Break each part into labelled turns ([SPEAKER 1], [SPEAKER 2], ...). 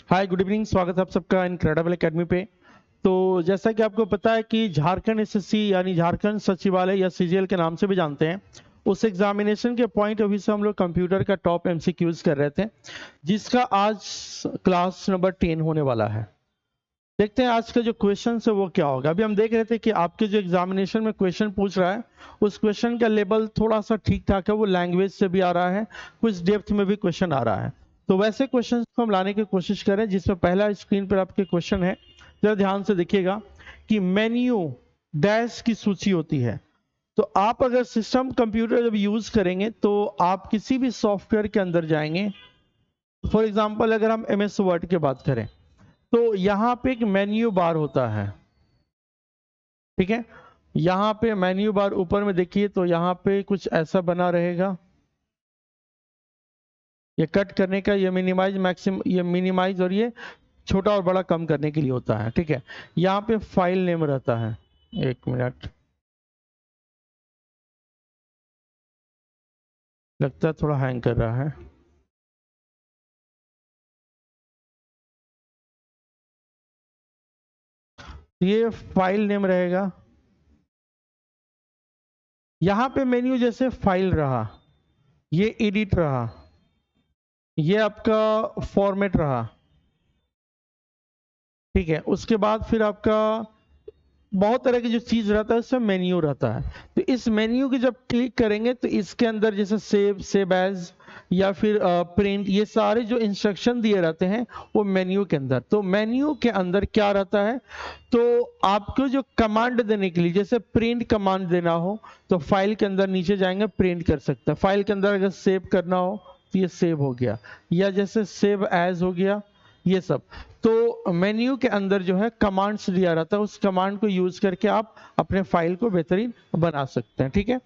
[SPEAKER 1] Hi good evening, स्वागत है आप सबका इनक्रेडिबल एकेडमी पे। तो जैसा कि आपको पता है कि झारखंड एसएससी यानी झारखंड सचिवालय या सीजीएल के नाम से भी जानते हैं, उस एग्जामिनेशन के पॉइंट ऑफ व्यू से हम लोग कंप्यूटर का टॉप एमसीक्यूज कर रहे थे, जिसका आज क्लास नंबर 10 होने वाला है। देखते हैं आज का जो क्वेश्चन है वो क्या होगा। अभी हम देख रहे थे कि आपके जो एग्जामिनेशन में क्वेश्चन पूछ रहा है उस क्वेश्चन का लेवल थोड़ा सा ठीक ठाक है, वो लैंग्वेज से भी आ रहा है, कुछ डेप्थ में भी क्वेश्चन आ रहा है। तो वैसे क्वेश्चन को हम लाने की कोशिश करें, जिसमें पहला स्क्रीन पर आपके क्वेश्चन है, जरा ध्यान से देखिएगा कि मेन्यू डैश की सूची होती है। तो आप अगर सिस्टम कंप्यूटर जब यूज करेंगे तो आप किसी भी सॉफ्टवेयर के अंदर जाएंगे। फॉर एग्जाम्पल अगर हम MS वर्ड की बात करें तो यहाँ पे एक मेन्यू बार होता है, ठीक है। यहाँ पे मेन्यू बार ऊपर में देखिए तो यहाँ पे कुछ ऐसा बना रहेगा। ये कट करने का, ये मिनिमाइज मैक्सिम, ये मिनिमाइज और ये छोटा और बड़ा कम करने के लिए होता है, ठीक है। यहाँ पे फाइल नेम रहता है। एक मिनट, लगता है थोड़ा हैंग कर रहा है। ये फाइल नेम रहेगा। यहाँ पे मेन्यू जैसे फाइल रहा, ये एडिट रहा, ये आपका फॉर्मेट रहा, ठीक है। उसके बाद फिर आपका बहुत तरह की जो चीज रहता है उसमें मेन्यू रहता है। तो इस मेन्यू की जब क्लिक करेंगे तो इसके अंदर जैसे सेव एज या फिर प्रिंट, ये सारे जो इंस्ट्रक्शन दिए रहते हैं वो मेन्यू के अंदर। तो मेन्यू के अंदर क्या रहता है, तो आपको जो कमांड देने के लिए, जैसे प्रिंट कमांड देना हो तो फाइल के अंदर नीचे जाएंगे, प्रिंट कर सकते हैं। फाइल के अंदर अगर सेव करना हो तो ये सेव हो गया, या जैसे सेव एज हो गया, ये सब। तो मेन्यू के अंदर जो है कमांड्स दिया रहता है, उस कमांड को यूज करके आप अपने फाइल को बेहतरीन बना सकते हैं, ठीक है।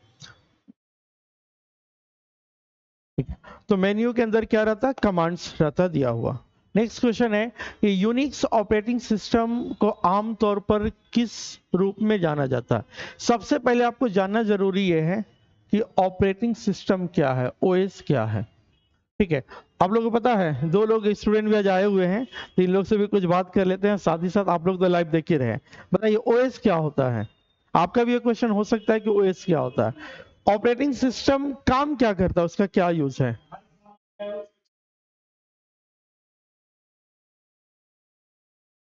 [SPEAKER 1] तो मेन्यू के अंदर क्या रहता है, कमांड्स रहता दिया हुआ। नेक्स्ट क्वेश्चन है कि यूनिक्स ऑपरेटिंग सिस्टम को आमतौर पर किस रूप में जाना जाता है। सबसे पहले आपको जानना जरूरी यह है कि ऑपरेटिंग सिस्टम क्या है, ओएस क्या है, ठीक है। आप लोगों को पता है, दो लोग स्टूडेंट भी आज आए हुए हैं, तो इन लोग से भी कुछ बात कर लेते हैं, साथ ही साथ आप लोग तो लाइव देख ही रहे हैं। बताइए ओएस क्या होता है। आपका भी ये क्वेश्चन हो सकता है कि ओएस क्या होता है। ऑपरेटिंग सिस्टम काम क्या करता है, उसका क्या यूज है।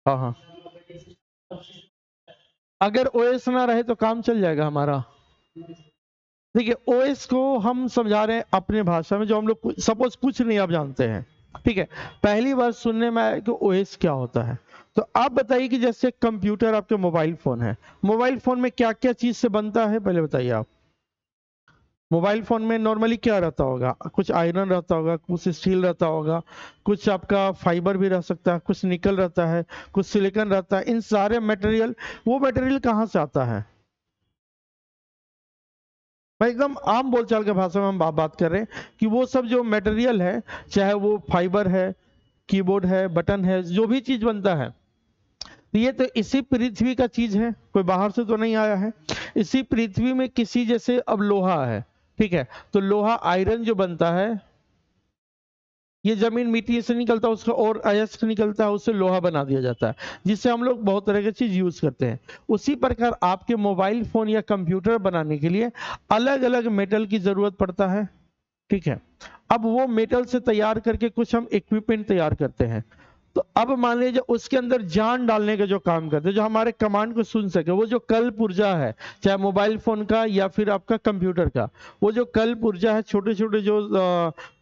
[SPEAKER 1] हाँ हाँ, अगर ओएस ना रहे तो काम चल जाएगा हमारा। देखिए ओएस को हम समझा रहे हैं अपने भाषा में, जो हम लोग सपोज कुछ नहीं आप जानते हैं, ठीक है। पहली बार सुनने में आया कि ओएस क्या होता है। तो आप बताइए कि जैसे कंप्यूटर आपके मोबाइल फोन है, मोबाइल फोन में क्या क्या चीज से बनता है, पहले बताइए आप। मोबाइल फोन में नॉर्मली क्या रहता होगा, कुछ आयरन रहता होगा, कुछ स्टील रहता होगा, कुछ आपका फाइबर भी रह सकता है, कुछ निकल रहता है, कुछ सिलिकॉन रहता है। इन सारे मटेरियल, वो मटेरियल कहाँ से आता है। मैं एकदम आम बोलचाल के भाषा में हम बात कर रहे हैं कि वो सब जो मटेरियल है, चाहे वो फाइबर है, कीबोर्ड है, बटन है, जो भी चीज बनता है, ये तो इसी पृथ्वी का चीज है, कोई बाहर से तो नहीं आया है। इसी पृथ्वी में किसी, जैसे अब लोहा है, ठीक है, तो लोहा आयरन जो बनता है, ये जमीन मिट्टी से निकलता है उसका, और अयस्क निकलता है, उससे लोहा बना दिया जाता है, जिससे हम लोग बहुत तरह की चीज यूज करते हैं। उसी प्रकार आपके मोबाइल फोन या कंप्यूटर बनाने के लिए अलग अलग मेटल की जरूरत पड़ता है, ठीक है। अब वो मेटल से तैयार करके कुछ हम इक्विपमेंट तैयार करते हैं। तो अब मान लीजिए उसके अंदर जान डालने का जो काम करते हैं, जो हमारे कमांड को सुन सके, वो जो कल पुर्जा है, चाहे मोबाइल फोन का या फिर आपका कंप्यूटर का, वो जो कल पुर्जा है, छोटे छोटे जो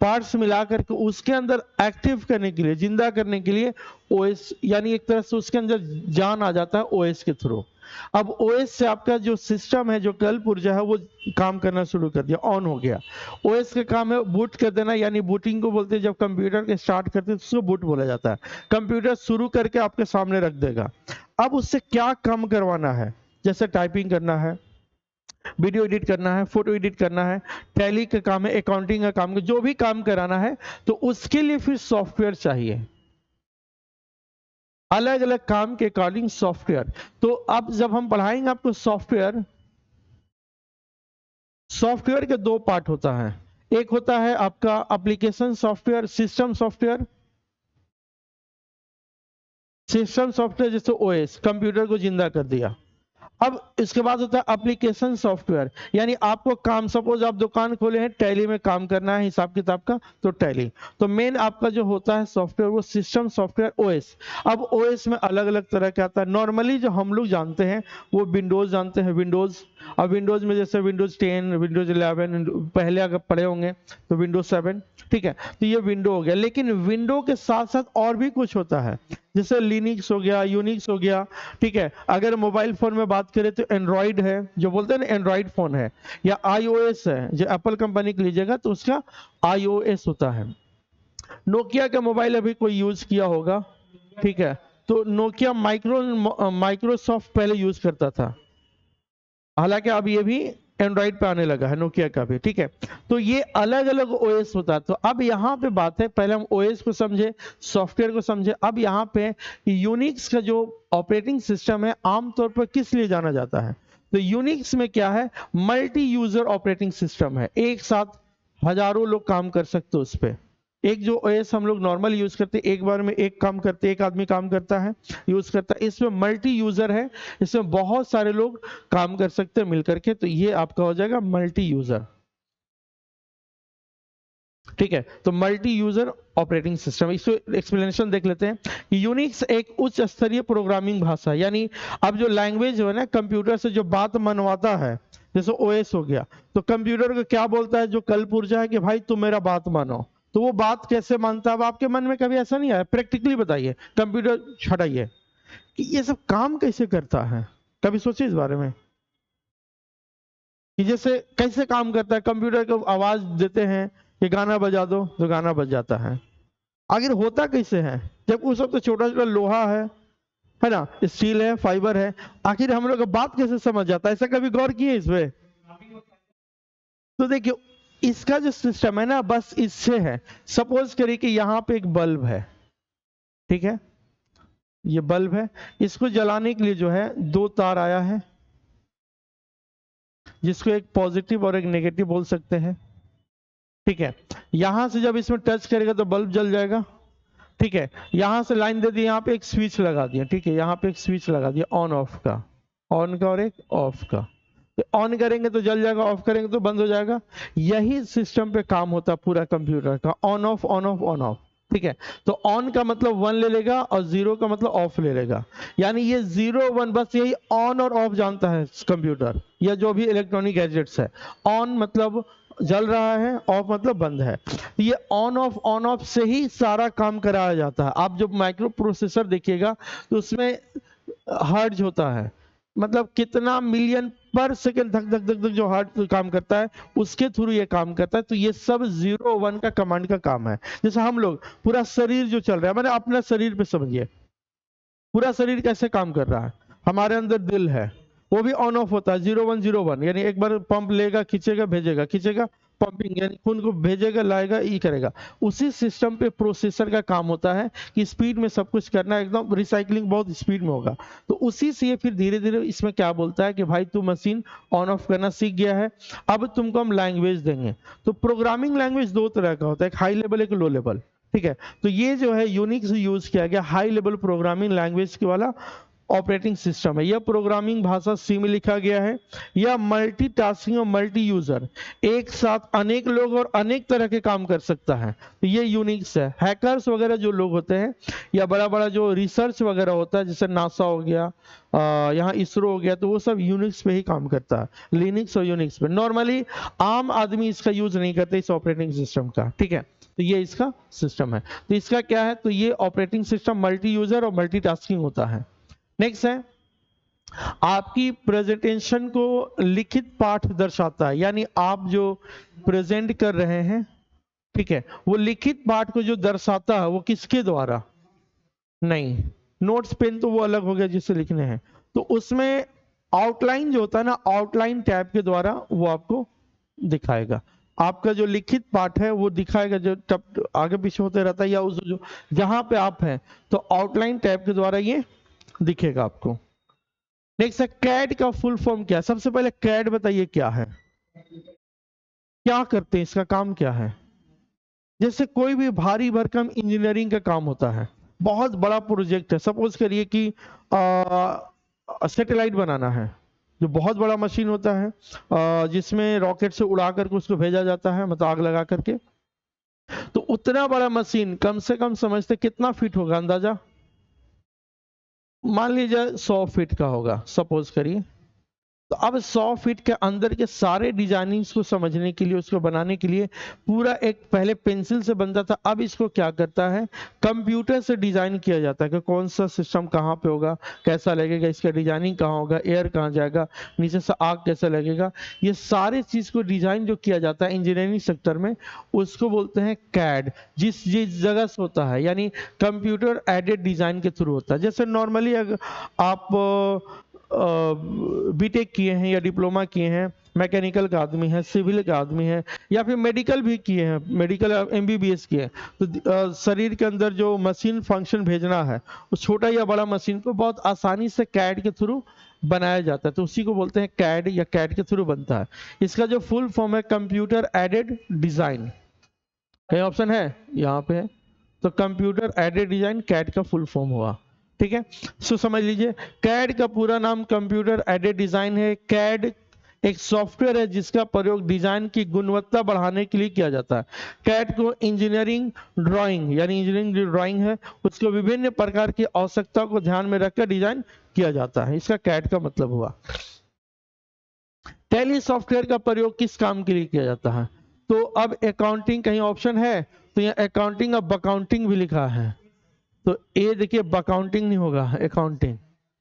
[SPEAKER 1] पार्ट्स मिला करके उसके अंदर एक्टिव करने के लिए, जिंदा करने के लिए ओएस, यानी एक तरह से उसके अंदर जान आ जाता है ओएस के थ्रू। अब ओएस से आपका जो सिस्टम है, जो कल पुर्जा है, वो काम करना शुरू कर दिया, ऑन हो गया। ओएस का काम है बूट कर देना, यानी बूटिंग को बोलते हैं। जब कंप्यूटर के स्टार्ट करते हैं तो उसको बूट बोला जाता है। कंप्यूटर शुरू करके आपके सामने रख देगा। अब उससे क्या काम करवाना है, जैसे टाइपिंग करना है, वीडियो एडिट करना है, फोटो एडिट करना है, टैली का काम है, अकाउंटिंग का काम है, जो भी काम कराना है, तो उसके लिए फिर सॉफ्टवेयर चाहिए, अलग अलग काम के अकॉर्डिंग सॉफ्टवेयर। तो अब जब हम पढ़ाएंगे आपको सॉफ्टवेयर, सॉफ्टवेयर के दो पार्ट होता है। एक होता है आपका application software, system software, system software जैसे ओएस कंप्यूटर को जिंदा कर दिया। अब इसके बाद होता है एप्लीकेशन सॉफ्टवेयर, यानी आपको काम, सपोज आप दुकान खोले हैं, टैली में काम करना है हिसाब किताब का, तो टैली, तो मेन आपका जो होता है सॉफ्टवेयर वो सिस्टम सॉफ्टवेयर ओएस। अब ओएस में अलग अलग तरह का आता है। नॉर्मली जो हम लोग जानते हैं वो विंडोज जानते हैं, विंडोज। अब विंडोज में जैसे विंडोज 10, विंडोज 11, पहले अगर पढ़े होंगे तो विंडोज 7, ठीक है, तो ये विंडो हो गया। लेकिन विंडो के साथ साथ और भी कुछ होता है, जैसे लिनक्स हो गया, यूनिक्स हो गया, ठीक है। अगर मोबाइल फोन में बात करें तो एंड्रॉइड है, जो बोलते हैं ना एंड्रॉइड फोन है, या आईओएस है, जो एप्पल कंपनी को लीजिएगा तो उसका आईओएस होता है। नोकिया का मोबाइल अभी कोई यूज किया होगा, ठीक है, तो नोकिया माइक्रोसॉफ्ट पहले यूज करता था, हालांकि अब ये भी एंड्रॉइड पे आने लगा है, नोकिया का भी, ठीक है। तो ये अलग अलग ओएस होता है। तो अब यहाँ पे बात है, पहले हम ओएस को समझे, सॉफ्टवेयर को समझे, अब यहाँ पे यूनिक्स का जो ऑपरेटिंग सिस्टम है आमतौर पर किस लिए जाना जाता है, तो यूनिक्स में क्या है, मल्टी यूजर ऑपरेटिंग सिस्टम है, एक साथ हजारों लोग काम कर सकते हो उस पर। एक जो ओएस हम लोग नॉर्मल यूज करते हैं, एक बार में एक काम करते, एक आदमी काम करता है, यूज करता है, इसमें मल्टी यूजर है, इसमें बहुत सारे लोग काम कर सकते हैं मिलकर के, तो ये आपका हो जाएगा मल्टी यूजर, ठीक है। तो मल्टी यूजर ऑपरेटिंग सिस्टम, इसको एक्सप्लेनेशन देख लेते हैं कि यूनिक्स एक उच्च स्तरीय प्रोग्रामिंग भाषा, यानी अब जो लैंग्वेज है ना, कंप्यूटर से जो बात मनवाता है, जैसे ओएस हो गया, तो कंप्यूटर को क्या बोलता है, जो कल पुर्जा है कि भाई तुम मेरा बात मानो, तो वो बात कैसे मानता है। अब आपके मन में कभी ऐसा नहीं आया, प्रैक्टिकली बताइए, कंप्यूटर हटाइए, कि ये सब काम कैसे करता है, कभी सोचिए इस बारे में कि जैसे कैसे काम करता है। कंप्यूटर को आवाज देते हैं कि गाना बजा दो, तो गाना बज जाता है, आखिर होता कैसे है, जब उस वक्त तो छोटा छोटा लोहा है ना, स्टील है, फाइबर है, आखिर हम लोग का बात कैसे समझ जाता है, ऐसा कभी गौर किए इस पे। तो देखिए, इसका जो सिस्टम है ना, बस इससे है। सपोज करिए कि यहाँ पे एक बल्ब है, ठीक है, ये बल्ब है, इसको जलाने के लिए जो है दो तार आया है, जिसको एक पॉजिटिव और एक नेगेटिव बोल सकते हैं, ठीक है। यहां से जब इसमें टच करेगा तो बल्ब जल जाएगा, ठीक है। यहां से लाइन दे दी, यहाँ पे एक स्विच लगा दिया, ठीक है, यहाँ पे एक स्विच लगा दिया ऑन ऑफ का, ऑन का और एक ऑफ का, तो ऑन करेंगे तो जल जाएगा, ऑफ करेंगे तो बंद हो जाएगा। यही सिस्टम पे काम होता है पूरा कंप्यूटर का, on off on off on off, ठीक है। तो ऑन का मतलब 1 ले लेगा और 0 का मतलब ऑफ ले लेगा, यानी ये 0 1 बस यही ऑन और ऑफ जानता है कंप्यूटर, या जो भी इलेक्ट्रॉनिक गैजेट्स है। ऑन मतलब जल रहा है, ऑफ मतलब बंद है। ये ऑन ऑफ से ही सारा काम कराया जाता है। आप जब माइक्रो प्रोसेसर देखिएगा तो उसमें हर्ट्ज होता है, मतलब कितना मिलियन पर सेकंड धक धक धक धक जो हार्ट काम करता है, उसके थ्रू ये काम करता है। तो ये सब 0 1 का कमांड का काम है। जैसे हम लोग पूरा शरीर जो चल रहा है, मैंने अपना शरीर पे समझिए, पूरा शरीर कैसे काम कर रहा है, हमारे अंदर दिल है, वो भी ऑन ऑफ होता है, 0 1 0 1, यानी एक बार पंप लेगा, खींचेगा, भेजेगा, खींचेगा, पंपिंग, यानी खून को भेजेगा, लाएगा, ये करेगा। उसी सिस्टम पे प्रोसेसर का काम होता है कि स्पीड में सब कुछ करना है, एकदम रिसाइकलिंग बहुत स्पीड में होगा। तो उसी से ये फिर धीरे धीरे इसमें क्या बोलता है कि भाई तू मशीन ऑन ऑफ करना सीख गया है, अब तुमको हम लैंग्वेज देंगे। तो प्रोग्रामिंग लैंग्वेज दो तरह का होता है, एक हाई लेवल, एक लो लेवल, ठीक है। तो ये जो है यूनिक्स यूज किया गया हाई लेवल प्रोग्रामिंग लैंग्वेज के वाला ऑपरेटिंग सिस्टम है। यह प्रोग्रामिंग भाषा सी में लिखा गया है। यह मल्टीटास्किंग और मल्टी यूजर, एक साथ अनेक लोग और अनेक तरह के काम कर सकता है, तो ये यूनिक्स है। हैकर्स वगैरह जो लोग होते हैं, या बड़ा बड़ा जो रिसर्च वगैरह होता है, जैसे नासा हो गया, यहाँ इसरो हो गया, तो वो सब यूनिक्स पे ही काम करता है, लिनक्स और यूनिक्स पे। नॉर्मली आम आदमी इसका यूज नहीं करते इस ऑपरेटिंग सिस्टम का, ठीक है। तो ये इसका सिस्टम है। तो इसका क्या है, तो ये ऑपरेटिंग सिस्टम मल्टी यूजर और मल्टीटास्किंग होता है। नेक्स्ट है, आपकी प्रेजेंटेशन को लिखित पाठ दर्शाता है, यानी आप जो प्रेजेंट कर रहे हैं, ठीक है, वो लिखित पाठ को जो दर्शाता है वो किसके द्वारा, नहीं, नोट्स पेन तो वो अलग हो गया जिससे लिखने हैं, तो उसमें आउटलाइन जो होता है ना, आउटलाइन टैब के द्वारा वो आपको दिखाएगा। आपका जो लिखित पाठ है वो दिखाएगा, जो आगे पीछे होते रहता है, या उस जो जहां पे आप हैं, तो आउटलाइन टैब के द्वारा ये दिखेगा आपको। नेक्स्ट है, कैड का फुल फॉर्म क्या है। सबसे पहले कैड बताइए क्या है, क्या करते हैं, इसका काम क्या है। जैसे कोई भी भारी भरकम इंजीनियरिंग का काम होता है, बहुत बड़ा प्रोजेक्ट है, सपोज करिए कि सैटेलाइट बनाना है, जो बहुत बड़ा मशीन होता है जिसमें रॉकेट से उड़ा करके उसको भेजा जाता है, मतलब आग लगा करके। तो उतना बड़ा मशीन कम से कम समझते कितना फीट होगा अंदाजा? मान लीजिए 100 फीट का होगा, सपोज करिए। तो अब 100 फीट के अंदर के सारे डिजाइनिंग्स को समझने के लिए, उसको बनाने के लिए पूरा एक पहले पेंसिल से बनता था, अब इसको क्या करता है, कंप्यूटर से डिजाइन किया जाता है कि कौन सा सिस्टम कहाँ पे होगा, कैसा लगेगा, इसका डिजाइनिंग कहाँ होगा, एयर कहाँ जाएगा, नीचे से आग कैसा लगेगा, ये सारे चीज को डिजाइन जो किया जाता है इंजीनियरिंग सेक्टर में, उसको बोलते हैं कैड। जिस जिस जगह से होता है, यानी कंप्यूटर एडेड डिजाइन के थ्रू होता है। जैसे नॉर्मली अगर आप बीटेक किए हैं या डिप्लोमा किए हैं, मैकेनिकल का आदमी है, सिविल का आदमी है, या फिर मेडिकल भी किए हैं, मेडिकल एमबीबीएस किए हैं, तो शरीर के अंदर जो मशीन फंक्शन भेजना है, उस छोटा या बड़ा मशीन को बहुत आसानी से कैड के थ्रू बनाया जाता है, तो उसी को बोलते हैं कैड, या कैड के थ्रू बनता है। इसका जो फुल फॉर्म है कंप्यूटर एडेड डिजाइन। कहीं ऑप्शन है यहाँ पे है, तो कंप्यूटर एडेड डिजाइन कैड का फुल फॉर्म हुआ। ठीक है, सो समझ लीजिए कैड का पूरा नाम कंप्यूटर एडेड डिजाइन है। कैड एक सॉफ्टवेयर है जिसका प्रयोग डिजाइन की गुणवत्ता बढ़ाने के लिए किया जाता है। कैड को इंजीनियरिंग ड्राइंग, यानी इंजीनियरिंग जो ड्राइंग है उसको विभिन्न प्रकार की आवश्यकता को ध्यान में रखकर डिजाइन किया जाता है, इसका कैड का मतलब हुआ। टैली सॉफ्टवेयर का प्रयोग किस काम के लिए किया जाता है? तो अब अकाउंटिंग कहीं ऑप्शन है, तो यहाँ अकाउंटिंग अब बकाउंटिंग भी लिखा है, तो ए देखिए बकाउंटिंग नहीं होगा, अकाउंटिंग।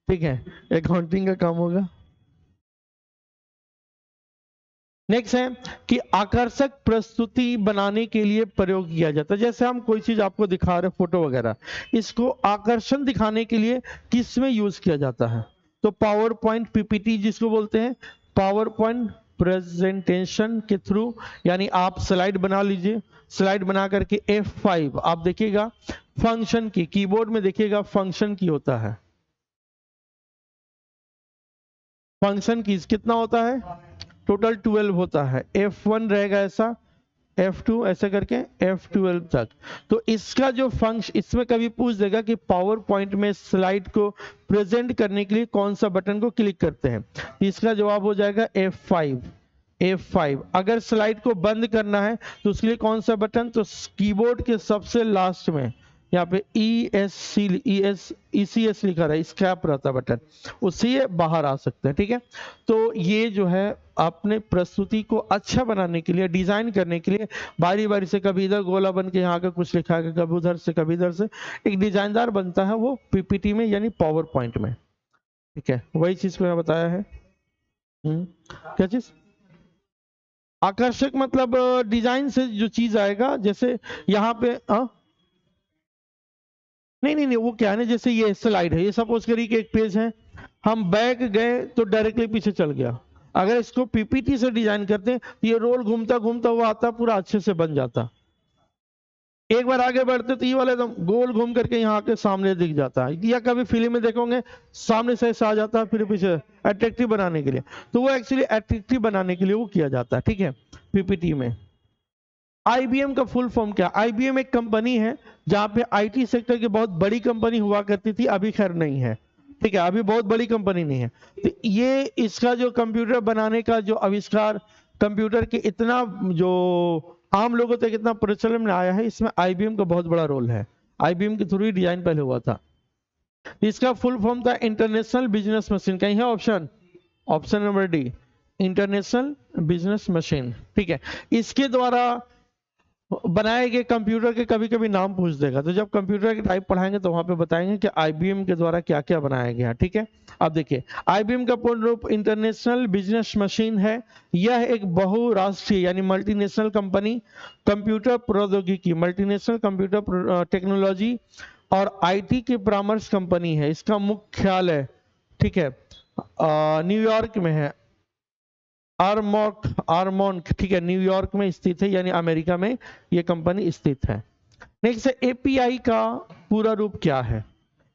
[SPEAKER 1] ठीक है, अकाउंटिंग का काम होगा। नेक्स्ट है कि आकर्षक प्रस्तुति बनाने के लिए प्रयोग किया जाता है। जैसे हम कोई चीज आपको दिखा रहे फोटो वगैरह, इसको आकर्षण दिखाने के लिए किस में यूज किया जाता है? तो पावर पॉइंट पीपीटी जिसको बोलते हैं, पावर पॉइंट प्रेजेंटेशन के थ्रू, यानी आप स्लाइड बना लीजिए, स्लाइड बना करके F5 आप देखिएगा फंक्शन की, कीबोर्ड में देखिएगा फंक्शन की होता है, फंक्शन की कितना होता है, टोटल 12 होता है। F1 रहेगा ऐसा, F2 ऐसे करके F12 तक। तो इसका जो फंक्शन, इसमें कभी पूछ देगा कि पावर पॉइंट में स्लाइड को प्रेजेंट करने के लिए कौन सा बटन को क्लिक करते हैं, इसका जवाब हो जाएगा F5। F5 अगर स्लाइड को बंद करना है तो उसके लिए कौन सा बटन, तो कीबोर्ड के सबसे लास्ट में यहाँ पे ECS लिखा रहा है, स्क्रैप रहता बटन, उससे ये बाहर आ सकते हैं। ठीक है, तो ये जो है अपने प्रस्तुति को अच्छा बनाने के लिए, डिजाइन करने के लिए बारी बारी से कभी इधर गोला बन के यहाँ का कुछ लिखा है, कभी उधर से कभी इधर से, एक डिजाइनदार बनता है वो पीपीटी में यानी पावर पॉइंट में। ठीक है, वही चीज को मैं बताया है। क्या चीज? आकर्षक मतलब डिजाइन से जो चीज आएगा, जैसे यहाँ पे नहीं नहीं नहीं, वो क्या है ना, जैसे ये स्लाइड है, ये सपोज करिए कि एक पेज है, हम बैक गए तो डायरेक्टली पीछे चल गया। अगर इसको पीपीटी से डिजाइन करते हैं तो ये रोल घूमता घूमता हुआ आता, पूरा अच्छे से बन जाता। एक बार आगे बढ़ते तो ये वाला एकदम गोल घूम करके यहाँ के सामने दिख जाता है, या कभी फिल्म में देखोगे सामने से ऐसा आ जाता है, फिर पीछे अट्रैक्टिव बनाने के लिए, तो वो एक्चुअली अट्रैक्टिव बनाने के लिए वो किया जाता है। ठीक है, पीपीटी में। आईबीएम का फुल फॉर्म क्या? आईबीएम एक कंपनी है जहां पे आईटी सेक्टर की बहुत बड़ी कंपनी हुआ करती थी, अभी खैर नहीं है। ठीक है, अभी बहुत बड़ी कंपनी नहीं है। तो ये इसका जो कंप्यूटर बनाने का जो आविष्कार, कंप्यूटर के इतना जो आम लोगों तक इतना प्रचलन में आया है, इसमें आईबीएम का बहुत बड़ा रोल है। आईबीएम के थ्रू ही डिजाइन पहले हुआ था। इसका फुल फॉर्म था इंटरनेशनल बिजनेस मशीन। कहीं है option? Option number D, international business machine. ठीक है, इसके द्वारा बनाए गए कंप्यूटर के कभी कभी नाम पूछ देगा, तो जब कंप्यूटर के टाइप पढ़ाएंगे तो वहां पे बताएंगे कि आईबीएम के द्वारा क्या क्या बनाया गया। ठीक है, अब देखिए आईबीएम का पूर्ण रूप इंटरनेशनल बिजनेस मशीन है। यह एक बहुराष्ट्रीय यानी मल्टीनेशनल कंपनी, कंप्यूटर प्रौद्योगिकी, मल्टीनेशनल कंप्यूटर टेक्नोलॉजी और आईटी की परामर्श कंपनी है। इसका मुख्यालय, ठीक है, न्यूयॉर्क में है, आर्मोंक, ठीक है, न्यूयॉर्क में स्थित है, यानी अमेरिका में ये कंपनी स्थित है। नेक्स्ट है एपीआई का पूरा रूप क्या है?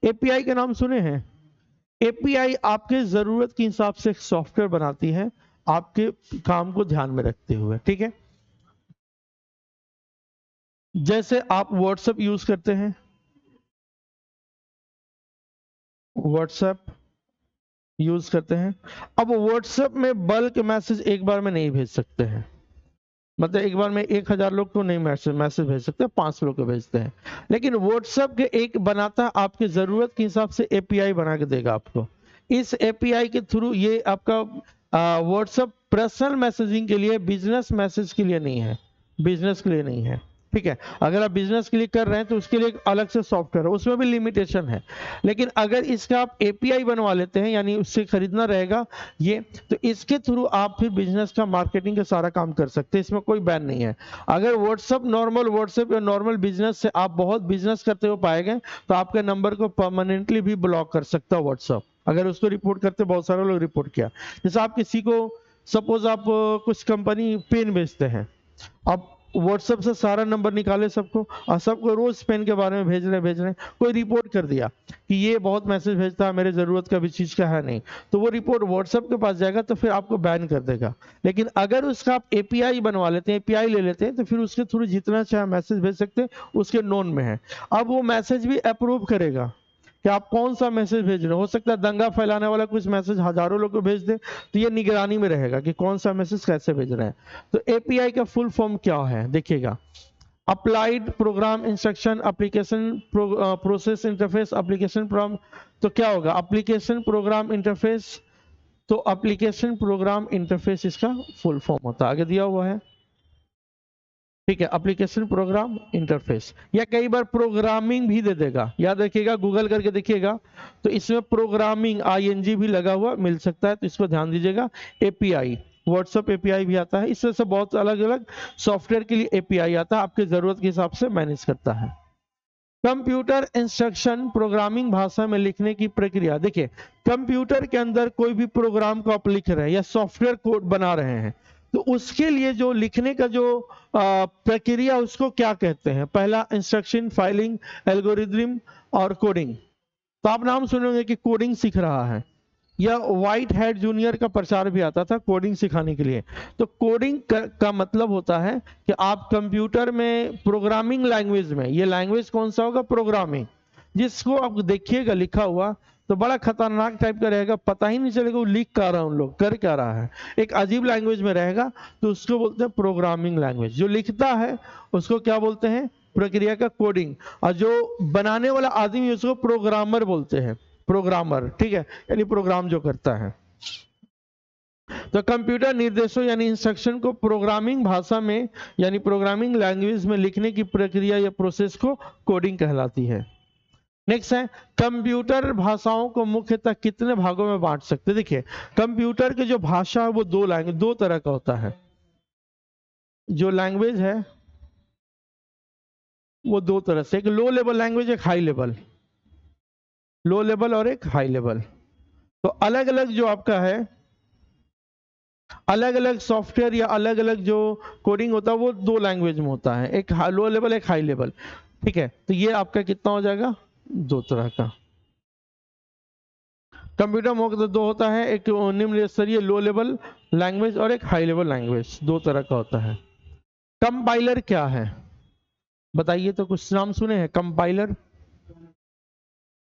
[SPEAKER 1] एपीआई का नाम सुने हैं? एपीआई आपके जरूरत के हिसाब से एक सॉफ्टवेयर बनाती है, आपके काम को ध्यान में रखते हुए। ठीक है, जैसे आप व्हाट्सएप यूज करते हैं, व्हाट्सएप यूज करते हैं। अब व्हाट्सएप में बल्क मैसेज एक बार में नहीं भेज सकते हैं, मतलब एक बार में 1000 लोग को नहीं मैसेज भेज सकते, 500 लोग को भेजते हैं। लेकिन व्हाट्सएप के एक बनाता है, आपकी जरूरत के हिसाब से एपीआई बना के देगा आपको। इस एपीआई के थ्रू ये आपका व्हाट्सएप पर्सनल मैसेजिंग के लिए, बिजनेस मैसेज के लिए नहीं है, बिजनेस के लिए नहीं है, ठीक है। अगर आप बिजनेस के लिए कर रहे हैं तो उसके लिए एक अलग से सॉफ्टवेयर है, उसमें भी लिमिटेशन है। लेकिन अगर इसका आप एपीआई बनवा लेते हैं, यानी उससे खरीदना रहेगा ये, तो इसके थ्रू आप फिर बिजनेस का मार्केटिंग का सारा काम कर सकते हैं, इसमें कोई बैन नहीं है। अगर व्हाट्सएप नॉर्मल व्हाट्सएप या नॉर्मल बिजनेस से आप बहुत बिजनेस करते हुए पाए गए तो आपके नंबर को परमानेंटली भी ब्लॉक कर सकता है व्हाट्सएप, अगर उसको रिपोर्ट करते, बहुत सारे लोग रिपोर्ट किया। जैसे आप किसी को, सपोज आप कुछ कंपनी पेन बेचते हैं, आप व्हाट्सएप से सारा नंबर निकाले सबको और सबको रोज पेन के बारे में भेज रहे हैं, कोई रिपोर्ट कर दिया कि ये बहुत मैसेज भेजता है, मेरे जरूरत का भी चीज का है नहीं, तो वो रिपोर्ट व्हाट्सएप के पास जाएगा तो फिर आपको बैन कर देगा। लेकिन अगर उसका आप एपीआई बनवा लेते हैं, एपीआई ले लेते हैं, तो फिर उसके थ्रू जितना चाहे मैसेज भेज सकते हैं, उसके नोन में है। अब वो मैसेज भी अप्रूव करेगा कि आप कौन सा मैसेज भेज रहे हो सकता है दंगा फैलाने वाला कुछ मैसेज हजारों लोग को भेज दे, तो ये निगरानी में रहेगा कि कौन सा मैसेज कैसे भेज रहे हैं। तो एपीआई का फुल फॉर्म क्या है देखिएगा, applied programme instruction application process interface application program. तो क्या होगा एप्लीकेशन प्रोग्राम इंटरफेस, तो एप्लीकेशन प्रोग्राम इंटरफेस इसका फुल फॉर्म होता है, आगे दिया हुआ है, ठीक है। एप्लीकेशन प्रोग्राम इंटरफेस, या कई बार प्रोग्रामिंग भी दे देगा, याद रखिएगा, गूगल करके देखिएगा तो इसमें प्रोग्रामिंग आईएनजी भी लगा हुआ मिल सकता है, तो इसको ध्यान दीजिएगा। एपीआई, व्हाट्सएप एपीआई भी आता है, इससे बहुत अलग अलग सॉफ्टवेयर के लिए एपीआई आता है, आपके जरूरत के हिसाब से मैनेज करता है। कंप्यूटर इंस्ट्रक्शन, प्रोग्रामिंग भाषा में लिखने की प्रक्रिया। देखिए, कंप्यूटर के अंदर कोई भी प्रोग्राम को आप लिख रहे हैं या सॉफ्टवेयर कोड बना रहे हैं, तो उसके लिए जो लिखने का जो प्रक्रिया, उसको क्या कहते हैं? पहला इंस्ट्रक्शन, फाइलिंग, एल्गोरिदम और कोडिंग। तो आप नाम सुनेंगे कि कोडिंग सीख रहा है, या व्हाइट हैट जूनियर का प्रचार भी आता था कोडिंग सिखाने के लिए। तो कोडिंग का मतलब होता है कि आप कंप्यूटर में प्रोग्रामिंग लैंग्वेज में, ये लैंग्वेज कौन सा होगा? प्रोग्रामिंग, जिसको आप देखिएगा लिखा हुआ तो बड़ा खतरनाक टाइप का रहेगा, पता ही नहीं चलेगा वो लिख क्या रहा है, उन लोग कर क्या रहा है, एक अजीब लैंग्वेज में रहेगा, तो उसको बोलते हैं प्रोग्रामिंग लैंग्वेज। जो लिखता है उसको क्या बोलते हैं? प्रक्रिया का कोडिंग। और जो बनाने वाला आदमी उसको प्रोग्रामर बोलते हैं, प्रोग्रामर, ठीक है, यानी प्रोग्राम जो करता है। तो कंप्यूटर निर्देशों यानी इंस्ट्रक्शन को प्रोग्रामिंग भाषा में यानी प्रोग्रामिंग लैंग्वेज में लिखने की प्रक्रिया या प्रोसेस को कोडिंग कहलाती है। नेक्स्ट है, कंप्यूटर भाषाओं को मुख्यतः कितने भागों में बांट सकते हैं? देखिए, कंप्यूटर की जो भाषा है वो दो तरह का होता है। जो लैंग्वेज है वो दो तरह से, एक लो लेवल लैंग्वेज, एक हाई लेवल, लो लेवल और एक हाई लेवल। तो अलग अलग जो आपका है, अलग अलग सॉफ्टवेयर या अलग अलग जो कोडिंग होता है वो दो लैंग्वेज में होता है, एक लो लेवल, एक हाई लेवल, ठीक है। तो ये आपका कितना हो जाएगा? दो तरह का। कंप्यूटर मुख्यतः दो होता है, एक निम्न स्तरीय लो लेवल लैंग्वेज और एक हाई लेवल लैंग्वेज, दो तरह का होता है। कंपाइलर क्या है बताइए, तो कुछ नाम सुने हैं कंपाइलर?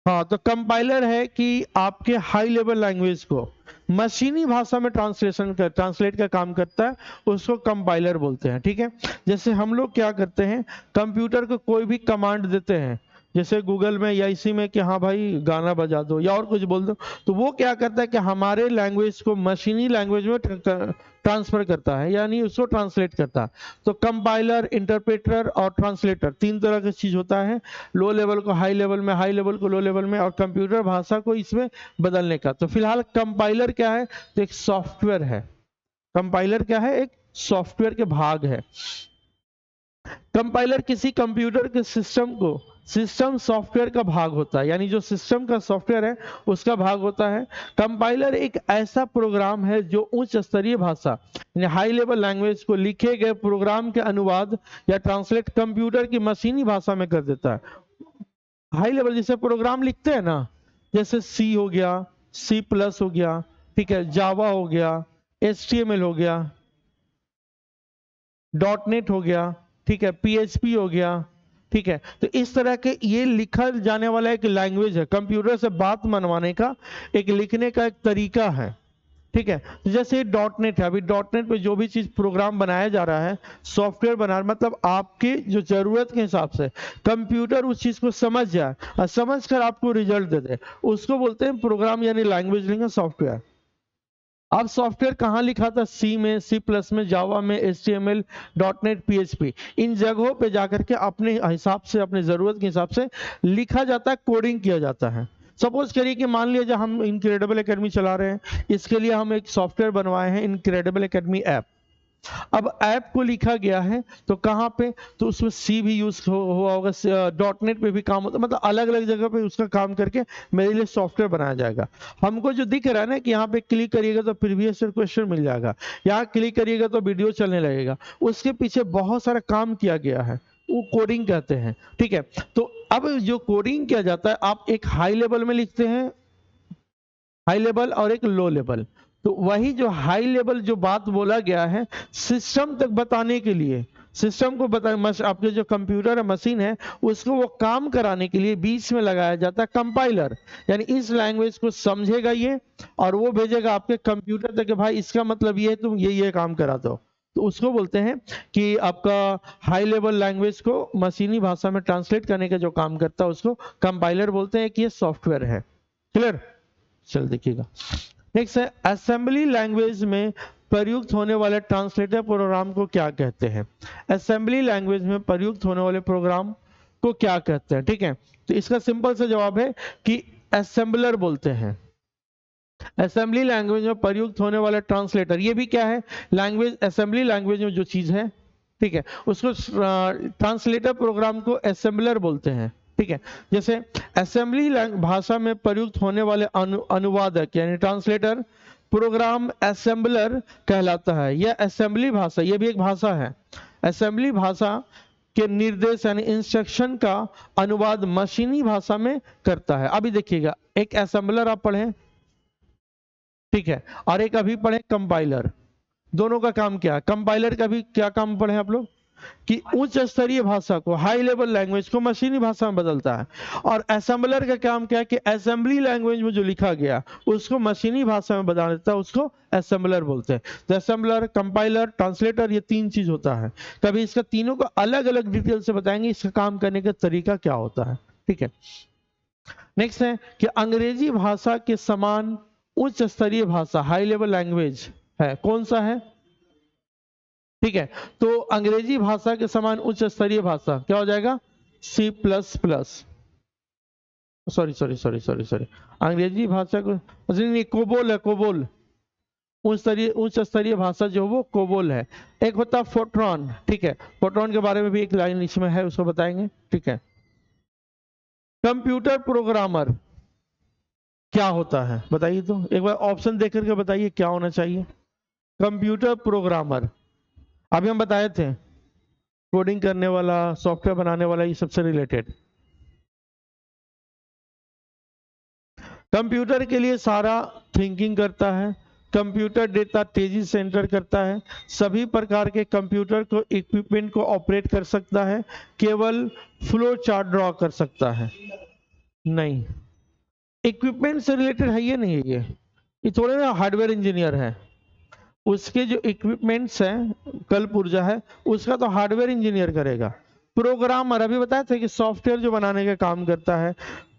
[SPEAKER 1] हाँ, तो कंपाइलर है कि आपके हाई लेवल लैंग्वेज को मशीनी भाषा में ट्रांसलेट का काम करता है, उसको कंपाइलर बोलते हैं, ठीक है। जैसे हम लोग क्या करते हैं, कंप्यूटर को कोई भी कमांड देते हैं, जैसे गूगल में या इसी में कि हाँ भाई गाना बजा दो या और कुछ बोल दो, तो वो क्या करता है कि हमारे लैंग्वेज को मशीनी लैंग्वेज में ट्रांसफर करता है, यानी उसको ट्रांसलेट करता है। तो कंपाइलर, इंटरप्रेटर और ट्रांसलेटर, तीन तरह का चीज होता है, लो लेवल को हाई लेवल में, हाई लेवल को लो लेवल में, और कंप्यूटर भाषा को इसमें बदलने का। तो फिलहाल कंपाइलर क्या है? तो एक सॉफ्टवेयर है। कंपाइलर क्या है? एक सॉफ्टवेयर के भाग है। कंपाइलर किसी कंप्यूटर के सिस्टम को, सिस्टम सॉफ्टवेयर का भाग होता है, यानी जो सिस्टम का सॉफ्टवेयर है उसका भाग होता है। कंपाइलर एक ऐसा प्रोग्राम है जो उच्च स्तरीय भाषा यानी हाई लेवल लैंग्वेज को लिखे गए प्रोग्राम के अनुवाद या ट्रांसलेट कंप्यूटर की मशीनी भाषा में कर देता है। हाई लेवल जैसे प्रोग्राम लिखते हैं ना, जैसे सी हो गया, सी प्लस हो गया, ठीक है, जावा हो गया, HTML हो गया, डॉट नेट हो गया, ठीक है, PHP हो गया, ठीक है। तो इस तरह के ये लिखा जाने वाला एक लैंग्वेज है, कंप्यूटर से बात मनवाने का एक लिखने का एक तरीका है, ठीक है। तो जैसे डॉट नेट है, अभी डॉट नेट पे जो भी चीज प्रोग्राम बनाया जा रहा है, सॉफ्टवेयर बना, मतलब आपकी जो जरूरत के हिसाब से कंप्यूटर उस चीज को समझ जाए और समझ कर आपको रिजल्ट दे दे, उसको बोलते हैं प्रोग्राम यानी लैंग्वेज लिखा सॉफ्टवेयर। अब सॉफ्टवेयर कहाँ लिखा था? सी में, सी प्लस में, जावा में, HTML, डॉट नेट, PHP, इन जगहों पे जाकर के अपने हिसाब से, अपने जरूरत के हिसाब से लिखा जाता है, कोडिंग किया जाता है। सपोज करिए कि मान लीजिए हम इनक्रेडिबल एकेडमी चला रहे हैं, इसके लिए हम एक सॉफ्टवेयर बनवाए हैं, इनक्रेडिबल एकेडमी ऐप। अब ऐप को लिखा गया है तो कहाँ पे? तो उसमें सी भी यूज हुआ होगा, डॉट नेट पे भी काम होता है, मतलब अलग अलग जगह पे उसका काम करके मेरे लिए सॉफ्टवेयर बनाया जाएगा। हमको जो दिख रहा है ना कि यहाँ पे क्लिक करिएगा तो प्रीवियस ईयर क्वेश्चन मिल जाएगा, यहाँ क्लिक करिएगा तो वीडियो चलने लगेगा, उसके पीछे बहुत सारा काम किया गया है, वो कोडिंग कहते हैं, ठीक है। तो अब जो कोडिंग किया जाता है, आप एक हाई लेवल में लिखते हैं, हाई लेवल, और एक लो लेवल। तो वही जो हाई लेवल जो बात बोला गया है सिस्टम तक बताने के लिए, सिस्टम को बता, आपके जो कंप्यूटर है, मशीन है, उसको वो काम कराने के लिए बीच में लगाया जाता है कंपाइलर, यानी इस लैंग्वेज को समझेगा ये और वो भेजेगा आपके कंप्यूटर तक कि भाई इसका मतलब ये है, तुम ये काम करा दो। तो उसको बोलते हैं कि आपका हाई लेवल लैंग्वेज को मशीनी भाषा में ट्रांसलेट करने का जो काम करता है उसको कंपाइलर बोलते हैं कि ये सॉफ्टवेयर है। क्लियर? चल देखिएगा, नेक्स्ट है असेंबली लैंग्वेज में प्रयुक्त होने वाले ट्रांसलेटर प्रोग्राम को क्या कहते हैं? असेंबली लैंग्वेज में प्रयुक्त होने वाले प्रोग्राम को क्या कहते हैं? ठीक है, तो इसका सिंपल सा जवाब है कि असेंबलर बोलते हैं। असेंबली लैंग्वेज में प्रयुक्त होने वाला ट्रांसलेटर, ये भी क्या है? लैंग्वेज, असेंबली लैंग्वेज में जो चीज है, ठीक है, उसको ट्रांसलेटर प्रोग्राम को असेंबलर बोलते हैं, ठीक है। जैसे असेंबली भाषा में प्रयुक्त होने वाले अनुवादक यानी ट्रांसलेटर प्रोग्राम असेंबलर कहलाता है। यह असेंबली भाषा, यह भी एक भाषा है, असेंबली भाषा के निर्देश यानी इंस्ट्रक्शन का अनुवाद मशीनी भाषा में करता है। अभी देखिएगा, एक असेंबलर आप पढ़े, ठीक है, और एक अभी पढ़े कंपाइलर, दोनों का काम क्या है? कंपाइलर का भी क्या काम पढ़े आप लोग कि उच्च स्तरीय भाषा को, हाई लेवल लैंग्वेज को मशीनी भाषा में बदलता है, और असेंबलर का काम क्या है कि असेंबली लैंग्वेज में जो लिखा गया उसको मशीनी भाषा में बदल देता है, उसको असेंबलर बोलते हैं। तो असेंबलर, कंपाइलर, ट्रांसलेटर, ये तीन चीज होता है। कभी इसका तीनों को अलग अलग डिटेल से बताएंगे, इसका काम करने का तरीका क्या होता है, ठीक है। नेक्स्ट है कि अंग्रेजी भाषा के समान उच्च स्तरीय भाषा, हाई लेवल लैंग्वेज है, कौन सा है? ठीक है, तो अंग्रेजी भाषा के समान उच्च स्तरीय भाषा क्या हो जाएगा? C++। Sorry sorry sorry sorry sorry, अंग्रेजी भाषा को नहीं, कोबोल है, कोबोल। उच्च स्तरीय भाषा जो वो कोबोल है। एक होता फोर्ट्रॉन, ठीक है, फोर्ट्रॉन के बारे में भी एक लाइन इसमें है, उसको बताएंगे, ठीक है। कंप्यूटर प्रोग्रामर क्या होता है बताइए, तो एक बार ऑप्शन देख करके बताइए क्या होना चाहिए। कंप्यूटर प्रोग्रामर, अभी हम बताए थे, कोडिंग करने वाला, सॉफ्टवेयर बनाने वाला, ये सबसे रिलेटेड। कंप्यूटर के लिए सारा थिंकिंग करता है, कंप्यूटर डेटा तेजी से एंटर करता है, सभी प्रकार के कंप्यूटर को इक्विपमेंट को ऑपरेट कर सकता है, केवल फ्लो चार्ट ड्रॉ कर सकता है। नहीं, इक्विपमेंट से रिलेटेड है ये नहीं है, ये थोड़े ना हार्डवेयर इंजीनियर है, उसके जो इक्विपमेंट्स हैं, कल पुर्जा है, उसका तो हार्डवेयर इंजीनियर करेगा। प्रोग्रामर अभी बताया था कि सॉफ्टवेयर जो बनाने का काम करता है,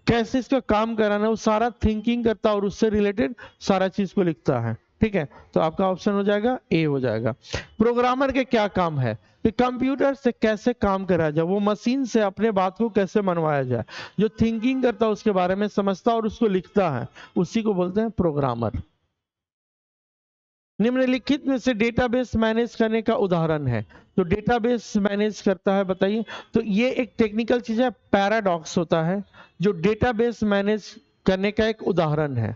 [SPEAKER 1] कैसे इसका काम कराना, वो सारा थिंकिंग करता है और उससे रिलेटेड सारा चीज को लिखता है, ठीक है। तो आपका ऑप्शन हो जाएगा ए हो जाएगा। प्रोग्रामर के क्या काम है कि कंप्यूटर से कैसे काम कराया जाए, वो मशीन से अपने बात को कैसे मनवाया जाए, जो थिंकिंग करता है उसके बारे में समझता और उसको लिखता है, उसी को बोलते हैं प्रोग्रामर। निम्नलिखित में से डेटाबेस मैनेज करने का उदाहरण है, तो डेटाबेस मैनेज करता है बताइए। तो ये एक टेक्निकल चीज है, पैराडॉक्स होता है जो डेटाबेस मैनेज करने का एक उदाहरण है,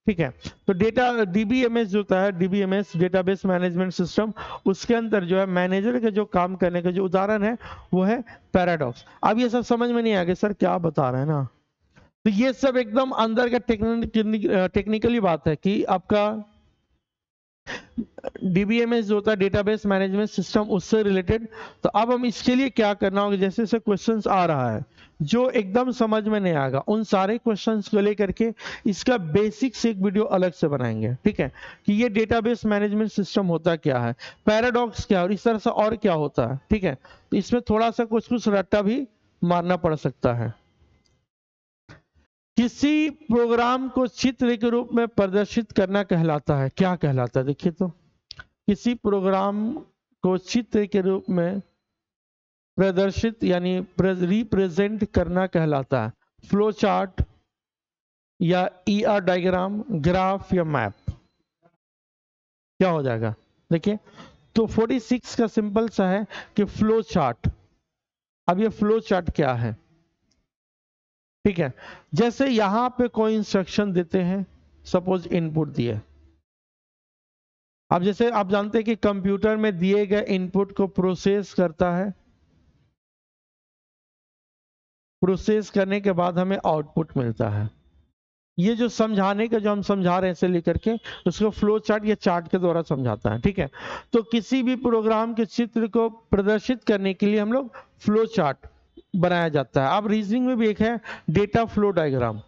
[SPEAKER 1] ठीक है। तो डेटा डीबीएमएस जो होता है, डीबीएमएस डेटाबेस मैनेजमेंट सिस्टम, उसके अंदर जो है मैनेजर के जो काम करने का जो उदाहरण है वो है पैराडॉक्स। अब ये सब समझ में नहीं आ गया सर क्या बता रहे हैं ना, तो ये सब एकदम अंदर का टेक्निकली बात है कि आपका डीबीएमएस जो होता है डेटाबेस मैनेजमेंट सिस्टम, उससे रिलेटेड। तो अब हम इसके लिए क्या करना होगा, जैसे जैसे क्वेश्चंस आ रहा है जो एकदम समझ में नहीं आएगा, उन सारे क्वेश्चंस को लेकर के इसका बेसिक से एक वीडियो अलग से बनाएंगे, ठीक है, कि ये डेटाबेस मैनेजमेंट सिस्टम होता क्या है, पैराडॉक्स क्या है, और इस तरह से और क्या होता है, ठीक है। तो इसमें थोड़ा सा कुछ कुछ रट्टा भी मारना पड़ सकता है। किसी प्रोग्राम को चित्र के रूप में प्रदर्शित करना कहलाता है, क्या कहलाता है, देखिए तो किसी प्रोग्राम को चित्र के रूप में प्रदर्शित यानी रिप्रेजेंट करना कहलाता है फ्लो चार्ट या ईआर डायग्राम, ग्राफ या मैप। क्या हो जाएगा, देखिए तो 46 का सिंपल सा है कि फ्लो चार्ट। अब ये फ्लो चार्ट क्या है, ठीक है, जैसे यहां पे कोई इंस्ट्रक्शन देते हैं, सपोज इनपुट दिए। अब जैसे आप जानते हैं कि कंप्यूटर में दिए गए इनपुट को प्रोसेस करता है, प्रोसेस करने के बाद हमें आउटपुट मिलता है। ये जो समझाने का जो हम समझा रहे हैं इसे लेकर के उसको फ्लो चार्ट या चार्ट के द्वारा समझाता है, ठीक है। तो किसी भी प्रोग्राम के चित्र को प्रदर्शित करने के लिए हम लोग फ्लो चार्ट बनाया जाता है। अब रीजनिंग में भी एक है डेटा फ्लो डायग्राम।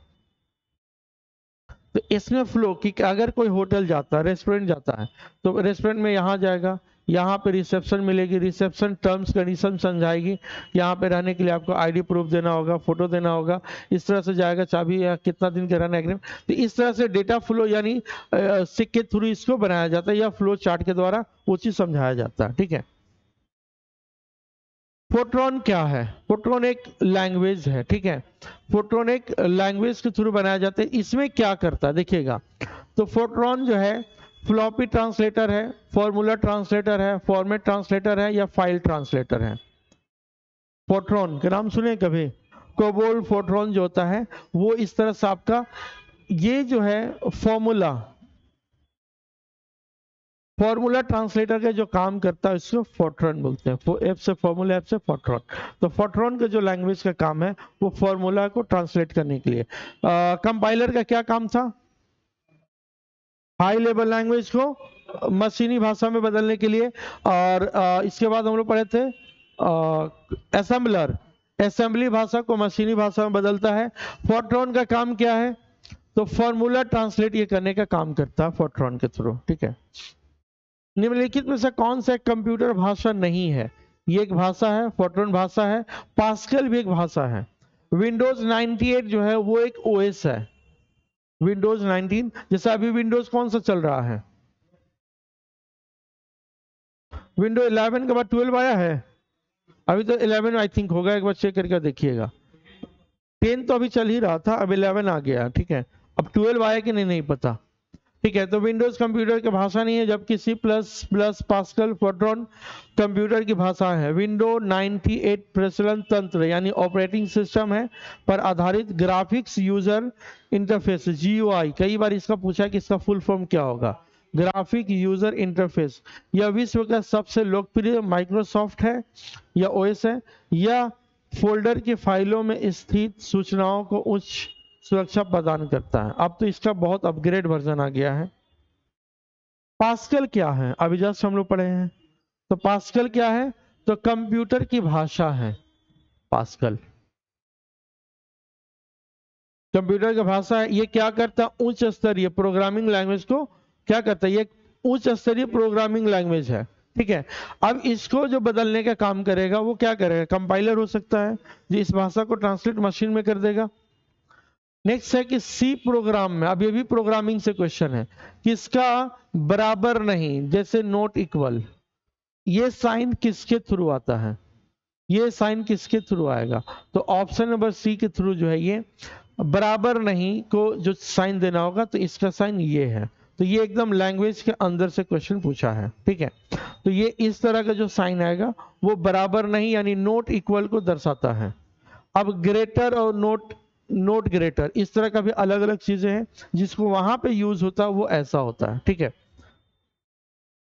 [SPEAKER 1] तो इसमें फ्लो की अगर कोई होटल जाता है, रेस्टोरेंट जाता है, तो रेस्टोरेंट में यहाँ जाएगा, यहाँ पे रिसेप्शन मिलेगी, रिसेप्शन टर्म्स कंडीशन समझाएगी, यहाँ पे रहने के लिए आपको आईडी प्रूफ देना होगा, फोटो देना होगा, इस तरह से जाएगा, चाबी या कितना दिन का रहना एग्रीमेंट। तो इस तरह से डेटा फ्लो यानी सिक के थ्रू इसको बनाया जाता है या फ्लो चार्ट के द्वारा वो चीज समझाया जाता है, ठीक है। फोट्रॉन क्या है, फोट्रॉन एक लैंग्वेज है, ठीक है, फोट्रॉन एक लैंग्वेज के थ्रू बनाया जाता है। इसमें क्या करता है देखिएगा, तो फोट्रॉन जो है फ्लॉपी ट्रांसलेटर है, फॉर्मूला ट्रांसलेटर है, फॉर्मेट ट्रांसलेटर है या फाइल ट्रांसलेटर है। फोट्रॉन के नाम सुने कभी, कोबोल फोट्रॉन जो होता है वो इस तरह से आपका ये जो है फॉर्मूला, फॉर्मूला ट्रांसलेटर का जो काम करता है इसको फोट्रॉन बोलते हैं, एफ से फॉर्मूला, एफ से फोट्रॉन। तो फोट्रॉन का जो लैंग्वेज का काम है वो फॉर्मूला को ट्रांसलेट करने के लिए। कंपाइलर का क्या काम था, हाई लेवल लैंग्वेज को मशीनी भाषा में बदलने के लिए। और इसके बाद हम लोग पढ़े थे असेंबलर, असेंबली भाषा को मशीनी भाषा में बदलता है। फोट्रॉन का काम क्या है, तो फॉर्मूला ट्रांसलेट ये करने का काम करता है फोट्रॉन के थ्रू, ठीक है। निम्नलिखित में से कौन सा कंप्यूटर भाषा नहीं है, ये एक भाषा है, फोट्रॉन भाषा है, पास्कल भी एक भाषा है। विंडोज 98 जो है वो एक ओएस है, विंडोज 19। जैसे अभी विंडोज कौन सा चल रहा है, विंडोज 11 के बाद 12 आया है, अभी तो 11 आई थिंक होगा, एक बार चेक करके देखिएगा। 10 तो अभी चल ही रहा था, अब 11 आ गया, ठीक है। अब 12 आया कि नहीं नहीं पता, ठीक है। तो विंडोज कंप्यूटर की भाषा नहीं है, जबकि C plus plus Pascal Fortran computer की भाषा है। विंडो 98 प्रचलन तंत्र यानी ऑपरेटिंग सिस्टम है पर आधारित ग्राफिक्स यूजर इंटरफेस, जीयूआई। कई बार इसका पूछा है कि इसका फुल फॉर्म क्या होगा, ग्राफिक यूजर इंटरफेस। यह विश्व का सबसे लोकप्रिय माइक्रोसॉफ्ट है या ओएस है, या फोल्डर की फाइलों में स्थित सूचनाओं को उच्च सुरक्षा प्रदान करता है। अब तो इसका बहुत अपग्रेड वर्जन आ गया है। पास्कल क्या है, अभी जस्ट हम लोग पढ़े हैं। तो पास्कल क्या है, तो कंप्यूटर की भाषा है पास्कल, कंप्यूटर की भाषा है। ये क्या करता है, उच्च स्तरीय प्रोग्रामिंग लैंग्वेज को क्या करता है, ये उच्च स्तरीय प्रोग्रामिंग लैंग्वेज है, ठीक है। अब इसको जो बदलने का काम करेगा वो क्या करेगा, कंपाइलर हो सकता है जो इस भाषा को ट्रांसलेट मशीन में कर देगा। नेक्स्ट है कि सी प्रोग्राम में, अब ये भी प्रोग्रामिंग से क्वेश्चन है, किसका बराबर नहीं, जैसे नॉट इक्वल, ये साइन किसके थ्रू आता है, ये साइन किसके थ्रू आएगा, तो ऑप्शन नंबर सी के थ्रू जो है ये बराबर नहीं को जो साइन देना होगा, तो इसका साइन ये है। तो ये एकदम लैंग्वेज के अंदर से क्वेश्चन पूछा है, ठीक है। तो ये इस तरह का जो साइन आएगा वो बराबर नहीं यानी नॉट इक्वल को दर्शाता है। अब ग्रेटर और नोट ग्रेटर इस तरह का भी अलग अलग चीजें हैं, जिसको वहां पे यूज होता है वो ऐसा होता है, ठीक है।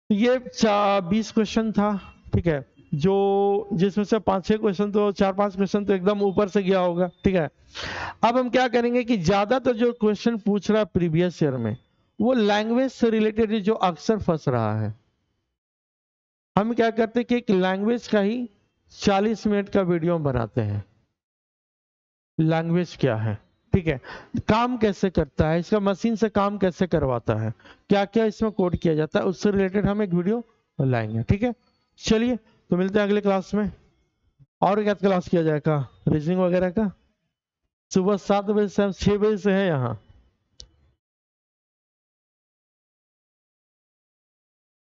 [SPEAKER 1] ये 20 क्वेश्चन था, ठीक है, जो जिसमें से 5-6 क्वेश्चन तो 4-5 क्वेश्चन तो एकदम ऊपर से गया होगा, ठीक है। अब हम क्या करेंगे कि ज्यादातर जो क्वेश्चन पूछ रहा है प्रीवियस ईयर में वो लैंग्वेज से रिलेटेड जो अक्सर फंस रहा है। हम क्या करते हैं कि एक लैंग्वेज का ही 40 मिनट का वीडियो बनाते हैं। लैंग्वेज क्या है, ठीक है, काम कैसे करता है, इसका मशीन से काम कैसे करवाता है, क्या क्या इसमें कोड किया जाता है, उससे रिलेटेड हम एक वीडियो लाएंगे। ठीक है, चलिए तो मिलते हैं अगले क्लास में। और क्या क्लास किया जाएगा, रीजनिंग वगैरह का? सुबह 7 बजे से हम 6 बजे से है यहाँ।